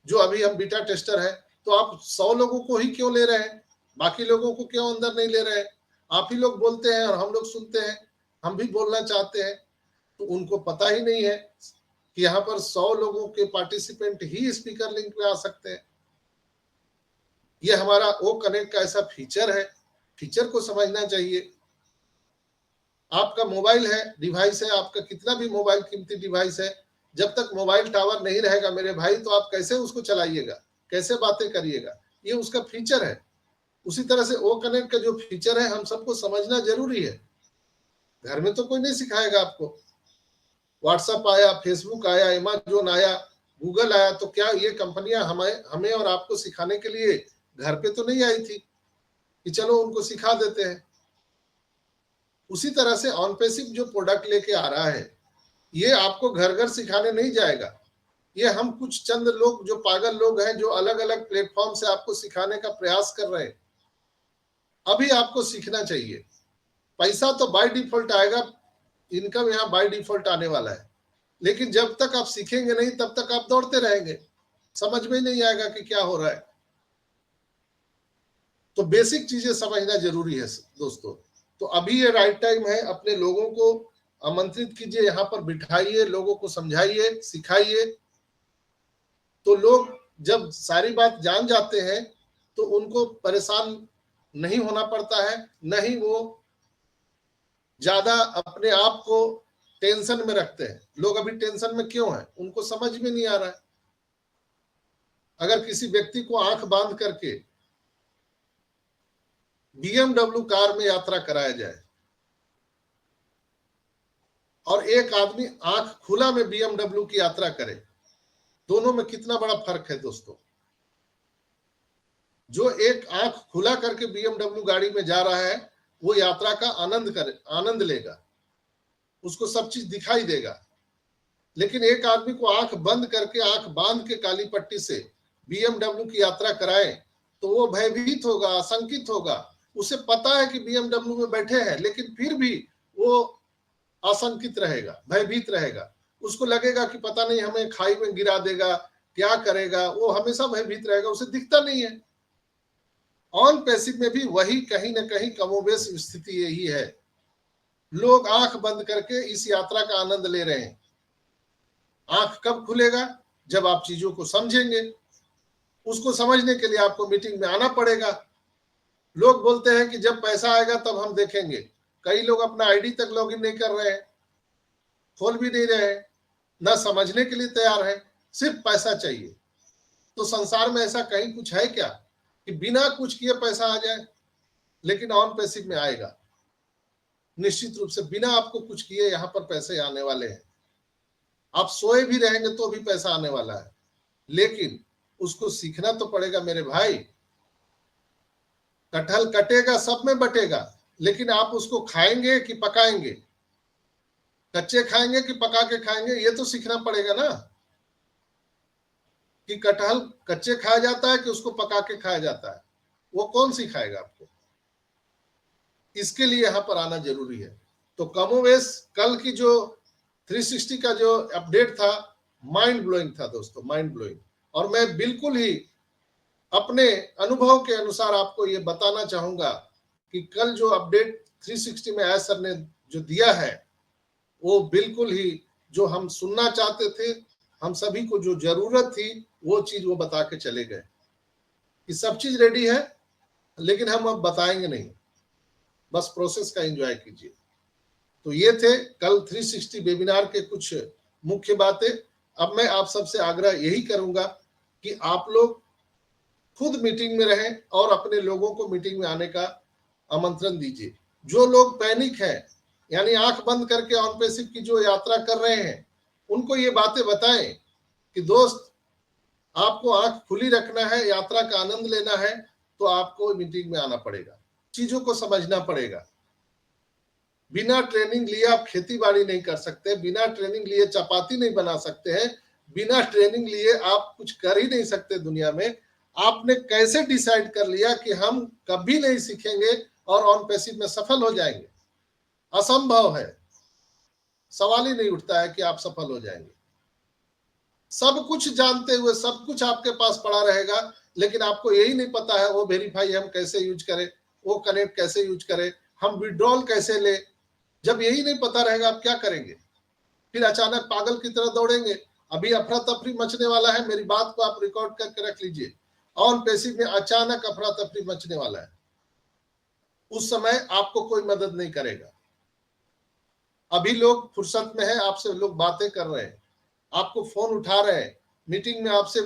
जो अभी हम बीटा टेस्टर है। तो आप 100 लोगों को ही क्यों ले रहे हैं, बाकी लोगों को क्यों अंदर नहीं ले रहे हैं। आप ही लोग बोलते हैं और हम लोग सुनते हैं, हम भी बोलना चाहते हैं। तो उनको पता ही नहीं है कि यहाँ पर 100 लोगों के पार्टिसिपेंट ही स्पीकर लिंक पे आ सकते हैं। ये हमारा ओ कनेक्ट का ऐसा फीचर है, फीचर को समझना चाहिए। आपका मोबाइल है, डिवाइस है, आपका कितना भी मोबाइल कीमती डिवाइस है, जब तक मोबाइल टावर नहीं रहेगा मेरे भाई, तो आप कैसे उसको चलाइएगा, कैसे बातें करिएगा। ये उसका फीचर है। उसी तरह से ओ कनेक्ट का जो फीचर है हम सबको समझना जरूरी है। घर में तो कोई नहीं सिखाएगा आपको। व्हाट्सएप आया, फेसबुक आया, अमेजोन आया, गूगल आया, तो क्या ये कंपनियां हमें और आपको सिखाने के लिए घर पे तो नहीं आई थी कि चलो उनको सिखा देते हैं। उसी तरह से ऑनपेसिव जो प्रोडक्ट लेके आ रहा है, ये आपको घर घर सिखाने नहीं जाएगा। ये हम कुछ चंद लोग जो पागल लोग हैं, जो अलग अलग प्लेटफॉर्म से आपको सिखाने का प्रयास कर रहे हैं। अभी आपको सीखना चाहिए। पैसा तो बाय डिफॉल्ट आएगा, इनकम यहाँ बाय डिफॉल्ट आने वाला है, लेकिन जब तक आप सीखेंगे नहीं तब तक आप दौड़ते रहेंगे, समझ में नहीं आएगा कि क्या हो रहा है। तो बेसिक चीजें समझना जरूरी है दोस्तों। तो अभी ये राइट टाइम है, अपने लोगों को आमंत्रित कीजिए, यहाँ पर बिठाइए, लोगों को समझाइए, सिखाइए। तो लोग जब सारी बात जान जाते हैं तो उनको परेशान नहीं होना पड़ता है, न ही वो ज्यादा अपने आप को टेंशन में रखते हैं। लोग अभी टेंशन में क्यों हैं, उनको समझ में नहीं आ रहा है। अगर किसी व्यक्ति को आंख बांध करके BMW कार में यात्रा कराया जाए और एक आदमी आंख खुला में BMW की यात्रा करे, दोनों में कितना बड़ा फर्क है दोस्तों। जो एक आंख खुला करके BMW गाड़ी में जा रहा है, वो यात्रा का आनंद लेगा, उसको सब चीज दिखाई देगा। लेकिन एक आदमी को आंख बंद करके, आंख बांध के काली पट्टी से BMW की यात्रा कराए तो वो भयभीत होगा, आशंकित होगा। उसे पता है कि BMW में बैठे हैं, लेकिन फिर भी वो आशंकित रहेगा, भयभीत रहेगा। उसको लगेगा कि पता नहीं हमें खाई में गिरा देगा, क्या करेगा, वो हमेशा भयभीत रहेगा, उसे दिखता नहीं है। ऑन पैसिव में भी वही कहीं ना कहीं कमोबेश स्थिति यही है। लोग आंख बंद करके इस यात्रा का आनंद ले रहे हैं। आंख कब खुलेगा, जब आप चीजों को समझेंगे। उसको समझने के लिए आपको मीटिंग में आना पड़ेगा। लोग बोलते हैं कि जब पैसा आएगा तब हम देखेंगे। कई लोग अपना आईडी तक लॉगिन नहीं कर रहे हैं, खोल भी नहीं रहे हैं, ना समझने के लिए तैयार है, सिर्फ पैसा चाहिए। तो संसार में ऐसा कहीं कुछ है क्या कि बिना कुछ किए पैसा आ जाए? लेकिन ऑन पैसिव में आएगा, निश्चित रूप से बिना आपको कुछ किए यहाँ पर पैसे आने वाले हैं। आप सोए भी रहेंगे तो भी पैसा आने वाला है, लेकिन उसको सीखना तो पड़ेगा मेरे भाई। कटहल कटेगा, सब में बटेगा, लेकिन आप उसको खाएंगे कि पकाएंगे, कच्चे खाएंगे कि पका के खाएंगे, ये तो सीखना पड़ेगा ना। कि कटहल कच्चे खाया जाता है कि उसको पका के खाया जाता है, वो कौन सिखाएगा आपको? इसके लिए यहां पर आना जरूरी है। तो कमोवेश कल की जो 360 का जो अपडेट था, माइंड ब्लोइंग था दोस्तों, माइंड ब्लोइंग। और मैं बिल्कुल ही अपने अनुभव के अनुसार आपको ये बताना चाहूंगा कि कल जो अपडेट 360 में सर ने जो दिया है, वो बिल्कुल ही जो हम सुनना चाहते थे, हम सभी को जो जरूरत थी, वो चीज वो बता के चले गए कि सब चीज रेडी है, लेकिन हम अब बताएंगे नहीं, बस प्रोसेस का एंजॉय कीजिए। तो ये थे कल 360 वेबिनार के कुछ मुख्य बातें। अब मैं आप सबसे आग्रह यही करूंगा कि आप लोग खुद मीटिंग में रहें और अपने लोगों को मीटिंग में आने का आमंत्रण दीजिए। जो लोग पैनिक हैं, यानी आंख बंद करके ऑन पैसिव की जो यात्रा कर रहे हैं, उनको ये बातें बताएं कि दोस्त, आपको आंख खुली रखना है, यात्रा का आनंद लेना है, तो आपको मीटिंग में आना पड़ेगा, चीजों को समझना पड़ेगा। बिना ट्रेनिंग लिए आप खेती बाड़ी नहीं कर सकते, बिना ट्रेनिंग लिए चपाती नहीं बना सकते हैं, बिना ट्रेनिंग लिए आप कुछ कर ही नहीं सकते दुनिया में। आपने कैसे डिसाइड कर लिया कि हम कभी नहीं सीखेंगे और ऑन पैसिव में सफल हो जाएंगे? असंभव है, सवाल ही नहीं उठता है कि आप सफल हो जाएंगे। सब कुछ जानते हुए सब कुछ आपके पास पड़ा रहेगा, लेकिन आपको यही नहीं पता है वो वेरीफाई हम कैसे यूज करें, वो कनेक्ट कैसे यूज करें, हम विड्रॉल कैसे ले। जब यही नहीं पता रहेगा आप क्या करेंगे? फिर अचानक पागल की तरह दौड़ेंगे। अभी अफरा तफरी मचने वाला है, मेरी बात को आप रिकॉर्ड करके रख लीजिए। ऑन पैसिव में अचानक अफरा तफरी मचने वाला है, उस समय आपको कोई मदद नहीं करेगा। अभी लोग फुर्सत में है, आपसे लोग बातें कर रहे हैं, आपको फोन उठा रहे हैं, मीटिंग में आपसे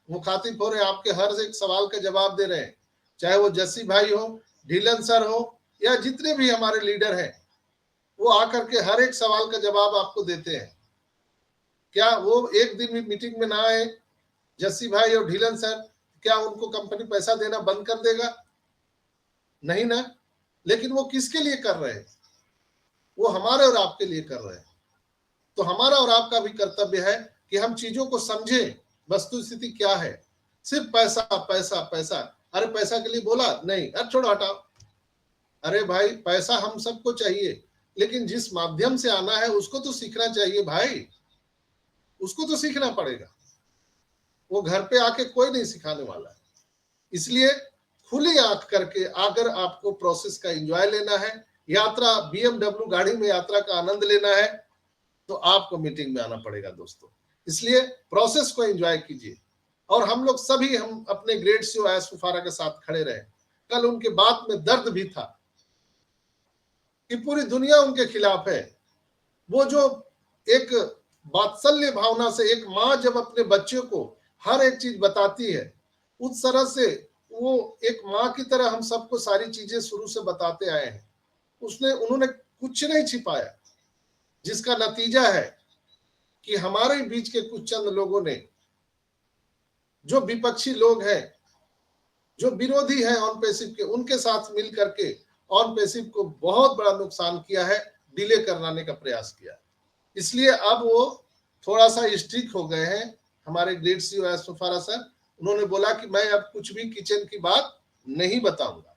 मुखातिब हो रहे हैं, आपके हर एक सवाल का जवाब दे रहे हैं, चाहे वो जस्सी भाई हो, ढीलन सर हो, या जितने भी हमारे लीडर हैं, वो आकर के हर एक सवाल का जवाब आपको देते हैं। क्या वो एक दिन भी मीटिंग में ना आए जस्सी भाई और ढीलन सर, क्या उनको कंपनी पैसा देना बंद कर देगा? नहीं ना। लेकिन वो किसके लिए कर रहे हैं? वो हमारे और आपके लिए कर रहे हैं। तो हमारा और आपका भी कर्तव्य है कि हम चीजों को समझें, वस्तु स्थिति क्या है। सिर्फ पैसा पैसा पैसा, अरे पैसा के लिए बोला नहीं, अरे छोड़ो हटाओ। अरे भाई पैसा हम सबको चाहिए, लेकिन जिस माध्यम से आना है उसको तो सीखना चाहिए भाई, उसको तो सीखना पड़ेगा। वो घर पे आके कोई नहीं सिखाने वाला है। इसलिए खुली आंख करके अगर आपको प्रोसेस का एंजॉय लेना है, यात्रा BMW गाड़ी में यात्रा का आनंद लेना है, तो आपको मीटिंग में आना पड़ेगा दोस्तों। इसलिए प्रोसेस को एंजॉय कीजिए। और हम लोग सभी, हम अपने ग्रेट सीईओ एस फुफारा के साथ खड़े रहे। कल उनके बात में दर्द भी था कि पूरी दुनिया उनके खिलाफ है। वो जो एक वात्सल्य भावना से एक माँ जब अपने बच्चे को हर एक चीज बताती है, उस तरह से वो एक माँ की तरह हम सबको सारी चीजें शुरू से बताते आए हैं। उन्होंने कुछ नहीं छिपाया, जिसका नतीजा है कि हमारे बीच के कुछ चंद लोगों ने, जो विपक्षी लोग हैं, जो विरोधी हैं ऑन पैसिव के, उनके साथ मिल करके ऑन पैसिव को बहुत बड़ा नुकसान किया है, डिले कराने का प्रयास किया। इसलिए अब वो थोड़ा सा स्ट्रिक्ट हो गए हैं। हमारे ग्रेट सीईओ एस फुफारा सर, उन्होंने बोला कि मैं अब कुछ भी किचन की बात नहीं बताऊंगा,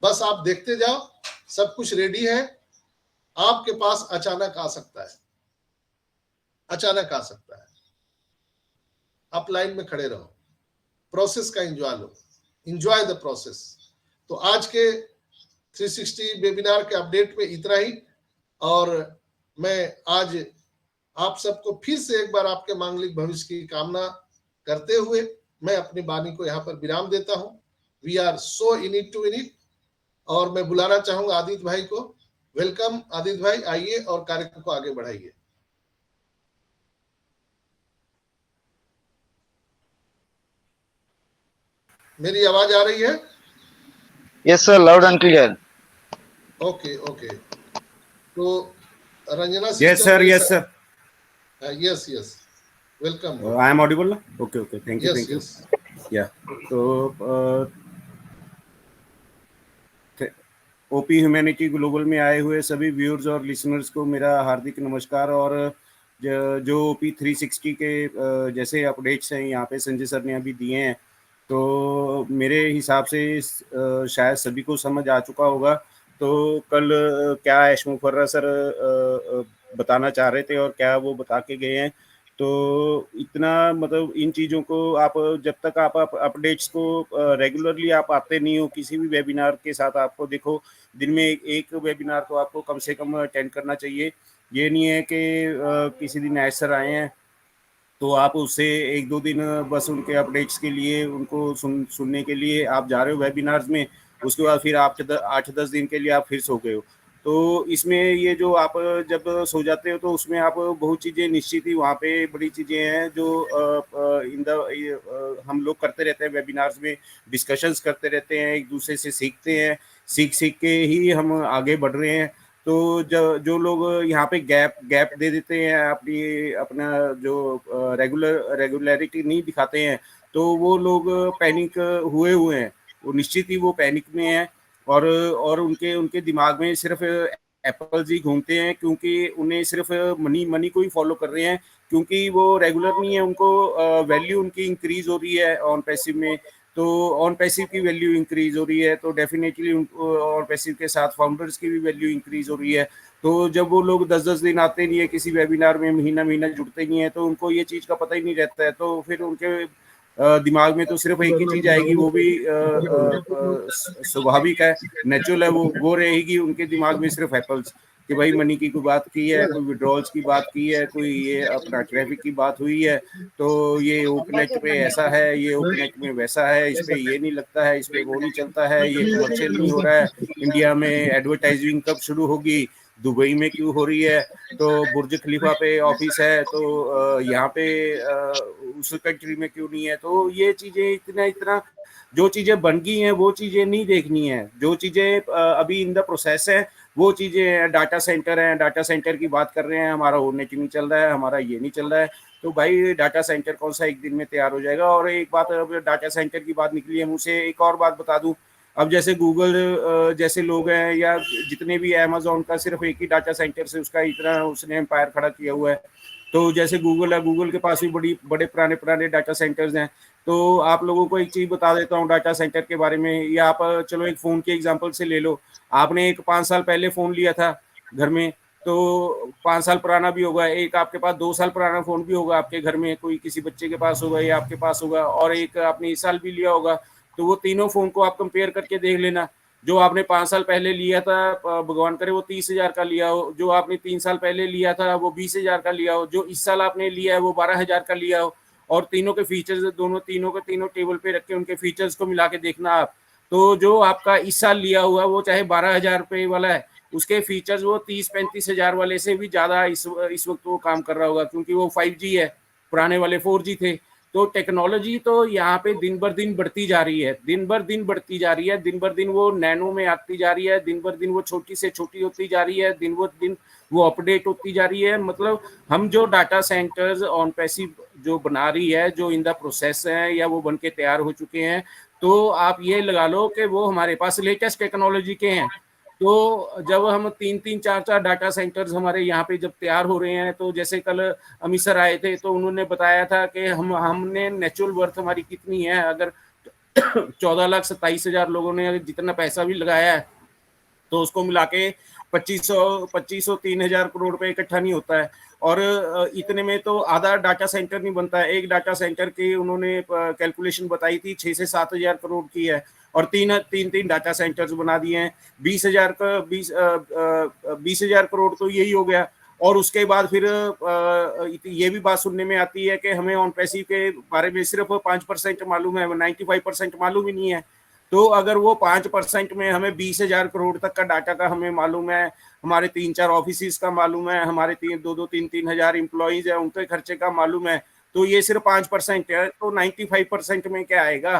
बस आप देखते जाओ, सब कुछ रेडी है, आपके पास अचानक आ सकता है, अचानक आ सकता है। आप लाइन में खड़े रहो, प्रोसेस का enjoy low, enjoy the process. तो आज के 360 वेबिनार के अपडेट में इतना ही। और मैं आज आप सबको फिर से एक बार आपके मांगलिक भविष्य की कामना करते हुए मैं अपनी वाणी को यहाँ पर विराम देता हूँ। We are so in it to in it. और मैं बुलाना चाहूंगा आदित्य भाई को। वेलकम आदित्य भाई, आइए और कार्यक्रम को आगे बढ़ाइए। मेरी आवाज आ रही है? Yes sir, loud and clear. Okay okay. तो Ranjana Yes, sir. Yes, sir. Yes yes, welcome. I am audible. Okay, okay. Thank you. Yes Thank you. Yes. Yeah. तो ओपी ह्यूमैनिटी ग्लोबल में आए हुए सभी व्यूअर्स और लिसनर्स को मेरा हार्दिक नमस्कार। और जो ओपी 360 के जैसे अपडेट्स हैं यहाँ पे संजय सर ने अभी दिए हैं, तो मेरे हिसाब से शायद सभी को समझ आ चुका होगा। तो कल क्या एस मुफर्रा सर बताना चाह रहे थे और क्या वो बता के गए हैं, तो इतना मतलब इन चीज़ों को आप जब तक आप अपडेट्स को रेगुलरली आप आते नहीं हो किसी भी वेबिनार के साथ, आपको देखो दिन में एक वेबिनार तो आपको कम से कम अटेंड करना चाहिए। ये नहीं है कि किसी दिन ऐसा आए हैं तो आप उससे एक दो दिन बस उनके अपडेट्स के लिए उनको सुनने के लिए आप जा रहे हो वेबिनार्स में, उसके बाद फिर आप 8-10 दिन के लिए आप फिर सो गए हो। तो इसमें ये जो आप जब सो जाते हो तो उसमें आप बहुत चीज़ें निश्चित ही वहाँ पे बड़ी चीज़ें हैं जो हम लोग करते रहते हैं वेबिनार्स में, डिस्कशंस करते रहते हैं, एक दूसरे से सीखते हैं, सीख के ही हम आगे बढ़ रहे हैं। तो जो लोग यहाँ पे गैप दे देते हैं, अपना जो रेगुलरिटी नहीं दिखाते हैं, तो वो लोग पैनिक हुए हैं, वो निश्चित ही वो पैनिक में हैं। और उनके दिमाग में सिर्फ एप्पल्स ही घूमते हैं, क्योंकि उन्हें सिर्फ मनी को ही फॉलो कर रहे हैं, क्योंकि वो रेगुलर नहीं है, उनको वैल्यू उनकी इंक्रीज हो रही है ऑन पैसिव में। तो ऑन पैसिव की वैल्यू इंक्रीज हो रही है, तो डेफिनेटली ऑन पैसिव के साथ फाउंडर्स की भी वैल्यू इंक्रीज हो रही है। तो जब वो लोग 10-10 दिन आते नहीं है किसी वेबिनार में, महीना जुड़ते नहीं है, तो उनको ये चीज़ का पता ही नहीं रहता है। तो फिर उनके दिमाग में तो सिर्फ एक ही चीज़ आएगी, वो भी स्वाभाविक है, नेचुरल है, वो रहेगी उनके दिमाग में सिर्फ एप्पल्स, कि भाई मनी की कोई बात की है, कोई विड्रॉल्स की बात की है, कोई ये अपना ट्रैफिक की बात हुई है, तो ये ओपनेट पे ऐसा है, ये ओपनेट में वैसा है, इस पे ये नहीं लगता है, इस पे वो नहीं चलता है, ये कमर्शियल नहीं हो रहा है, इंडिया में एडवर्टाइजिंग कब शुरू होगी, दुबई में क्यों हो रही है, तो बुर्ज खलीफा पे ऑफिस है तो यहाँ पे उस कंट्री में क्यों नहीं है। तो ये चीज़ें इतना जो चीजें बन गई हैं वो चीजें नहीं देखनी है, जो चीजें अभी इन द प्रोसेस है वो चीजें, डाटा सेंटर है, डाटा सेंटर की बात कर रहे हैं, हमारा और नेट नहीं चल रहा है, हमारा ये नहीं चल रहा है, तो भाई डाटा सेंटर कौन सा एक दिन में तैयार हो जाएगा। और एक बात, अब डाटा सेंटर की बात निकली है मुझसे, एक और बात बता दूं, अब जैसे गूगल जैसे लोग हैं या जितने भी अमेज़न का सिर्फ एक ही डाटा सेंटर से उसका इतना उसने एम्पायर खड़ा किया हुआ है। तो जैसे गूगल है, गूगल के पास भी बड़े पुराने डाटा सेंटर्स हैं। तो आप लोगों को एक चीज बता देता हूँ डाटा सेंटर के बारे में, या आप चलो एक फोन के एग्जांपल से ले लो। आपने एक 5 साल पहले फोन लिया था घर में, तो 5 साल पुराना भी होगा, एक आपके पास 2 साल पुराना फोन भी होगा आपके घर में, कोई किसी बच्चे के पास होगा या आपके पास होगा, और एक आपने इस साल भी लिया होगा। तो वो तीनों फोन को आप कंपेयर करके देख लेना। जो आपने 5 साल पहले लिया था, भगवान करे वो 30,000 का लिया हो, जो आपने 3 साल पहले लिया था वो 20,000 का लिया हो, जो इस साल आपने लिया है वो 12,000 का लिया हो, और तीनों के फीचर्स तीनों के तीनों टेबल पे रख के उनके फीचर्स को मिला के देखना आप। तो जो आपका इस साल लिया हुआ वो चाहे 12,000 रुपये वाला है, उसके फीचर्स वो 30-35,000 वाले से भी ज्यादा इस वक्त वो काम कर रहा होगा, क्योंकि वो 5G है, पुराने वाले 4G थे। तो टेक्नोलॉजी तो यहाँ पे दिन बर दिन बढ़ती जा रही है, दिन बर दिन बढ़ती जा रही है, दिन बर दिन वो नैनो में आती जा रही है, दिन बर दिन वो छोटी से छोटी होती जा रही है, दिन बर दिन वो अपडेट होती जा रही है। मतलब हम जो डाटा सेंटर्स ऑन पैसिव जो बना रही है, जो इन द प्रोसेस है या वो बन के तैयार हो चुके हैं, तो आप ये लगा लो कि वो हमारे पास लेटेस्ट टेक्नोलॉजी के हैं। तो जब हम 3-3 4-4 डाटा सेंटर्स हमारे यहाँ पे जब तैयार हो रहे हैं, तो जैसे कल अमित सर आए थे तो उन्होंने बताया था कि हमने नेचुरल वर्थ हमारी कितनी है, अगर 14,27,000 लोगों ने जितना पैसा भी लगाया है तो उसको मिला के 2500-3,000 करोड़ रुपए इकट्ठा नहीं होता है। और इतने में तो आधा डाटा सेंटर नहीं बनता है। एक डाटा सेंटर की उन्होंने कैलकुलेशन बताई थी 6 से 7,000 करोड़ की है, और तीन डाटा सेंटर्स बना दिए हैं। 20,000 करोड़ तो यही हो गया। और उसके बाद फिर ये भी बात सुनने में आती है कि हमें ऑन पैसिव के बारे में सिर्फ 5% मालूम है, 95% मालूम ही नहीं है। तो अगर वो 5% में हमें 20,000 करोड़ तक का डाटा का हमें मालूम है, हमारे 3-4 ऑफिस का मालूम है, हमारे 3 हजार एम्प्लॉइज है, उनके खर्चे का मालूम है, तो ये सिर्फ 5% है, तो 95% में क्या आएगा।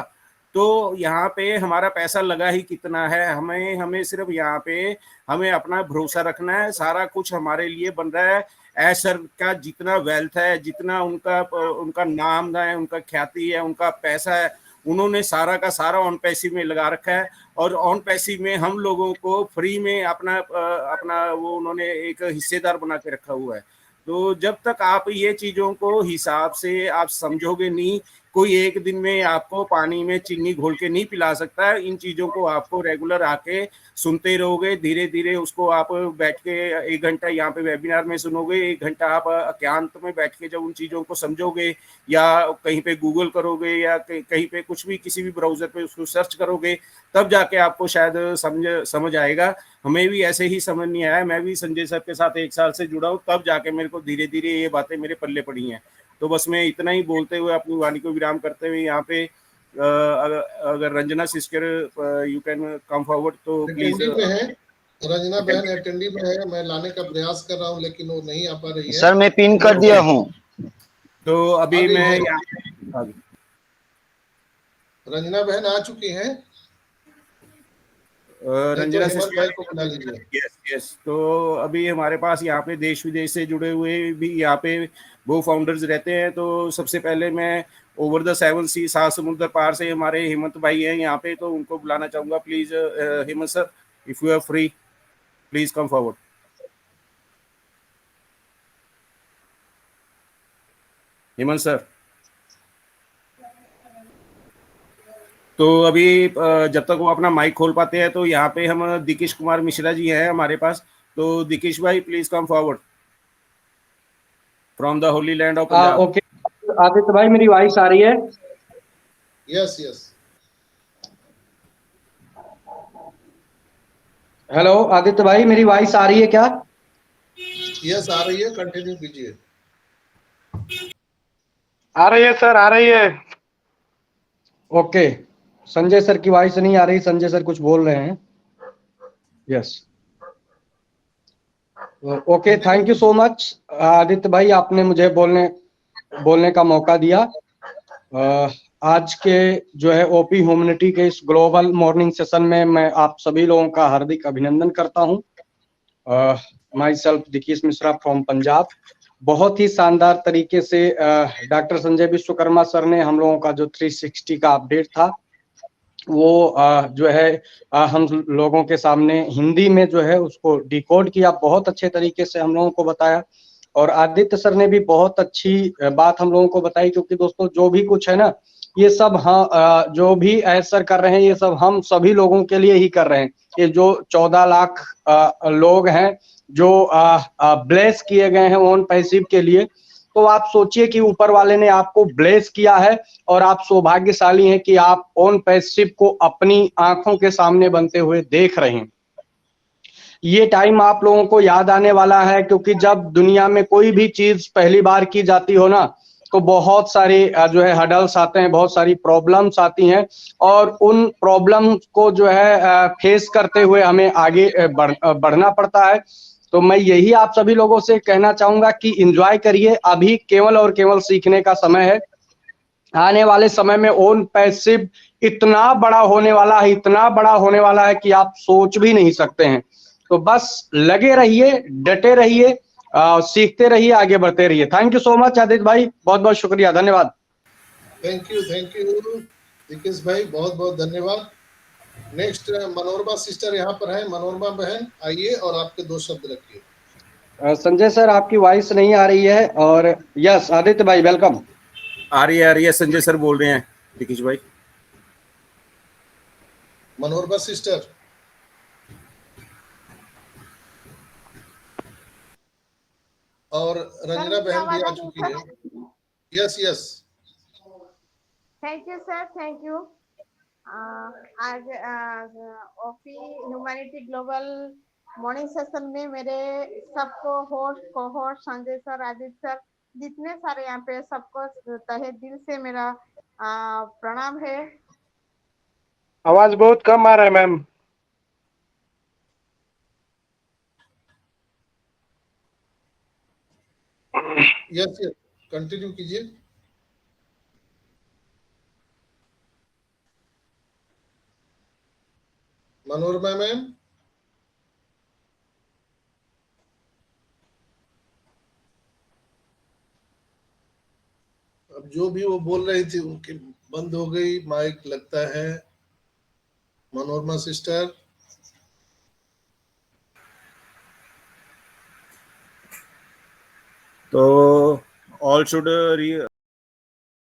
तो यहाँ पे हमारा पैसा लगा ही कितना है, हमें सिर्फ यहाँ पे हमें अपना भरोसा रखना है। सारा कुछ हमारे लिए बन रहा है। ऐसर का जितना वेल्थ है, जितना उनका नाम है, उनका ख्याति है, उनका पैसा है, उन्होंने सारा का सारा ऑन पैसिव में लगा रखा है। और ऑन पैसिव में हम लोगों को फ्री में अपना वो उन्होंने एक हिस्सेदार बना के रखा हुआ है। तो जब तक आप ये चीजों को हिसाब से आप समझोगे नहीं, कोई एक दिन में आपको पानी में चीनी घोल के नहीं पिला सकता। इन चीजों को आपको रेगुलर आके सुनते रहोगे, धीरे धीरे उसको आप बैठ के 1 घंटा यहाँ पे वेबिनार में सुनोगे, 1 घंटा आप एकांत में बैठ के जब उन चीजों को समझोगे, या कहीं पे गूगल करोगे, या कहीं पे कुछ भी किसी भी ब्राउजर पे उसको सर्च करोगे, तब जाके आपको शायद समझ आएगा। हमें भी ऐसे ही समझ नहीं आया। मैं भी संजय सर के साथ 1 साल से जुड़ा हूँ, तब जाके मेरे को धीरे धीरे ये बातें मेरे पल्ले पड़ी हैं। तो बस मैं इतना ही बोलते हुए अपनी वाणी को विराम करते हुए यहाँ पे अगर Ranjana sister you can come forward तो प्लीज। रंजना बहन अटेंडी में है, मैं लाने का प्रयास कर रहा हूँ लेकिन वो नहीं आ पा रही है। सर मैं पिन कर दिया हूँ। तो अभी मैं रंजना बहन आ चुकी हैं। रंजना सिस्टर को बुला लीजिए। यस। तो अभी हमारे पास यहाँ पे देश विदेश से जुड़े हुए भी यहाँ पे वो फाउंडर्स रहते हैं। तो सबसे पहले मैं ओवर द 7 सी 7 समुद्र पार से हमारे हेमंत भाई हैं यहाँ पे, तो उनको बुलाना चाहूंगा। Please Hemant sir, if you are free please come forward. Hemant sir, तो अभी जब तक वो अपना माइक खोल पाते हैं, तो यहाँ पे हम दिकेश कुमार मिश्रा जी हैं हमारे पास। तो दिकेश भाई please come forward from the Holi land of Punjab. Okay Aditya भाई, मेरी वॉइस आ रही है? Yes yes. हेलो आदित्य भाई, मेरी वॉइस आ रही है क्या? यस आ रही है, कंटिन्यू कीजिए। आ रही है सर, आ रही है। ओके, संजय सर की वॉइस नहीं आ रही। संजय सर कुछ बोल रहे हैं। Yes okay, thank you so much Aditya भाई, आपने मुझे बोलने का मौका दिया। आज के जो है ओपी ह्यूमैनिटी के इस ग्लोबल मॉर्निंग सेशन में मैं आप सभी लोगों का हार्दिक अभिनंदन करता हूं। Myself Dikish Mishra from Punjab. बहुत ही शानदार तरीके से डॉक्टर संजय विश्वकर्मा सर ने हम लोगों का जो 360 का अपडेट था वो जो है हम लोगों के सामने हिंदी में जो है उसको डिकोड किया, बहुत अच्छे तरीके से हम लोगों को बताया। और आदित्य सर ने भी बहुत अच्छी बात हम लोगों को बताई, क्योंकि दोस्तों जो भी कुछ है ना, ये सब जो भी सर कर रहे हैं ये सब हम सभी लोगों के लिए ही कर रहे हैं। ये जो 14 लाख लोग हैं जो ब्लेस किए गए हैं ओन पैसिव के लिए, तो आप सोचिए कि ऊपर वाले ने आपको ब्लेस किया है और आप सौभाग्यशाली हैं कि आप ओन पैसिव को अपनी आंखों के सामने बनते हुए देख रहे हैं। ये टाइम आप लोगों को याद आने वाला है, क्योंकि जब दुनिया में कोई भी चीज पहली बार की जाती हो ना, तो बहुत सारे जो है हडल्स आते हैं, बहुत सारी प्रॉब्लम्स आती हैं, और उन प्रॉब्लम्स को जो है फेस करते हुए हमें आगे बढ़ना पड़ता है। तो मैं यही आप सभी लोगों से कहना चाहूंगा कि एंजॉय करिए, अभी केवल और केवल सीखने का समय है। आने वाले समय में ओन पैसिव इतना बड़ा होने वाला है, इतना बड़ा होने वाला है कि आप सोच भी नहीं सकते हैं। तो बस लगे रहिए, डटे रहिए, सीखते रहिए, आगे बढ़ते रहिए। Thank you so much Aditya भाई, बहुत बहुत शुक्रिया, धन्यवाद। थैंक यू दिकेश भाई, बहुत बहुत धन्यवाद। नेक्स्ट मनोरमा सिस्टर यहाँ पर है। मनोरमा बहन आइए और आपके 2 शब्द रखिए। संजय सर आपकी वॉइस नहीं आ रही है। और यस आदित्य भाई वेलकम। आ रही है, संजय सर बोल रहे हैं दिकेश भाई। मनोरमा सिस्टर, और रंजना बहन भी आ चुकी है। Yes thank you sir, thank you. आज OP humanity global morning session में मेरे सबको होस्ट को host Sanjay sir, Aditya sir, जितने सारे यहाँ पे सबको तहे दिल से मेरा प्रणाम है। आवाज बहुत कम आ रहा है मैम। यस कंटिन्यू कीजिए। मनोरमा मैम, अब जो भी वो बोल रही थी उनकी बंद हो गई माइक लगता है। मनोरमा सिस्टर, तो ऑल शुड